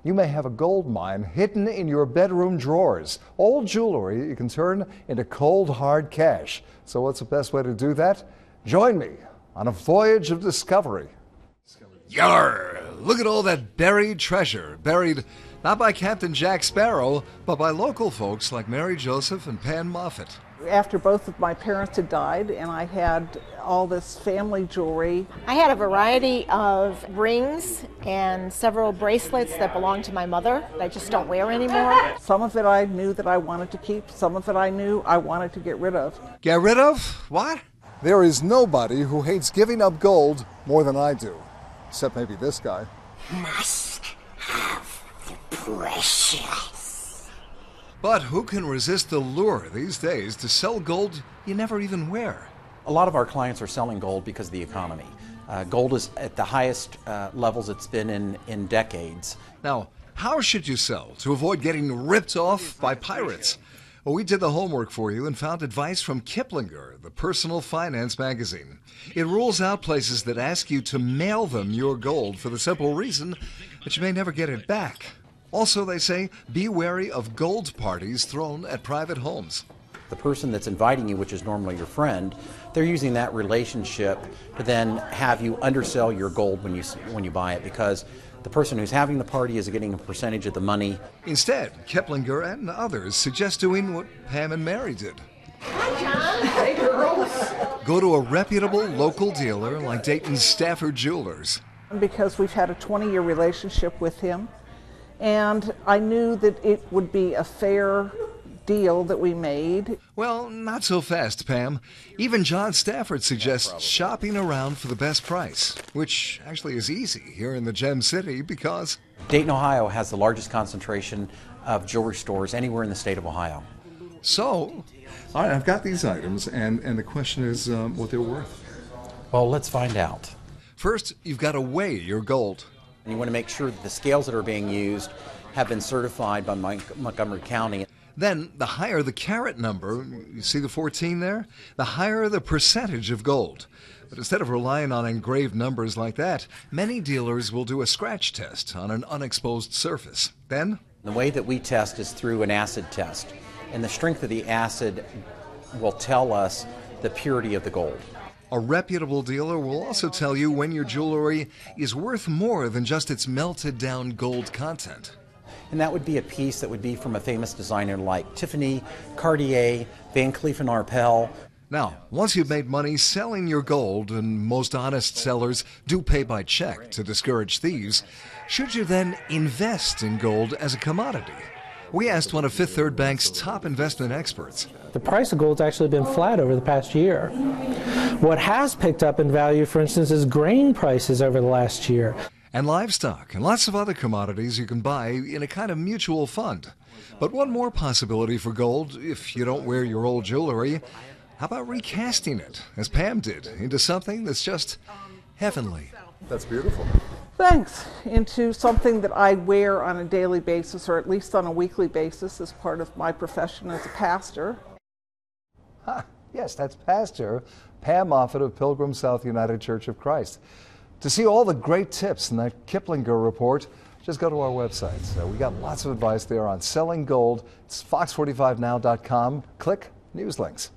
You may have a gold mine hidden in your bedroom drawers. Old jewelry you can turn into cold, hard cash. So what's the best way to do that? Join me on a voyage of discovery. Yarr! Look at all that buried treasure, buried not by Captain Jack Sparrow, but by local folks like Mary Joseph and Pan Moffett. After both of my parents had died and I had all this family jewelry. I had a variety of rings and several bracelets that belonged to my mother that I just don't wear anymore. Some of it I knew that I wanted to keep, some of it I knew I wanted to get rid of. Get rid of? What? There is nobody who hates giving up gold more than I do. Except maybe this guy. Must have the precious. But who can resist the lure these days to sell gold you never even wear? A lot of our clients are selling gold because of the economy. Gold is at the highest levels it's been in decades. Now, how should you sell to avoid getting ripped off by pirates? Well, we did the homework for you and found advice from Kiplinger, the personal finance magazine. It rules out places that ask you to mail them your gold for the simple reason that you may never get it back. Also, they say, be wary of gold parties thrown at private homes. The person that's inviting you, which is normally your friend, they're using that relationship to then have you undersell your gold when you buy it, because the person who's having the party is getting a percentage of the money. Instead, Kiplinger and others suggest doing what Pam and Mary did. Hi, John. Hey, girls. Go to a reputable local dealer like Dayton's Stafford Jewelers. Because we've had a 20-year relationship with him, and I knew that it would be a fair deal that we made. Well, not so fast, Pam. Even John Stafford suggests shopping around for the best price, which actually is easy here in the Gem City because Dayton, Ohio has the largest concentration of jewelry stores anywhere in the state of Ohio. So, All right, I've got these items, and the question is what they're worth. Well, let's find out. first, you've got to weigh your gold. And you want to make sure that the scales that are being used have been certified by Montgomery County. Then, the higher the carat number, you see the 14 there? The higher the percentage of gold. But instead of relying on engraved numbers like that, many dealers will do a scratch test on an unexposed surface. Then, the way that we test is through an acid test. And the strength of the acid will tell us the purity of the gold. a reputable dealer will also tell you when your jewelry is worth more than just its melted down gold content. And that would be a piece that would be from a famous designer like Tiffany, Cartier, Van Cleef & Arpels. Now, once you've made money selling your gold, and most honest sellers do pay by check to discourage thieves, should you then invest in gold as a commodity? We asked one of Fifth Third Bank's top investment experts. The price of gold's actually been flat over the past year. What has picked up in value, for instance, is grain prices over the last year. And livestock and lots of other commodities you can buy in a kind of mutual fund. But one more possibility for gold, if you don't wear your old jewelry, how about recasting it, as Pam did, into something that's just heavenly? That's beautiful. Thanks. Into something that I wear on a daily basis, or at least on a weekly basis, as part of my profession as a pastor. Yes, that's Pastor Pam Moffett of Pilgrim South United Church of Christ. To see all the great tips in that Kiplinger report, just go to our website. We got lots of advice there on selling gold. It's fox45now.com. Click News Links.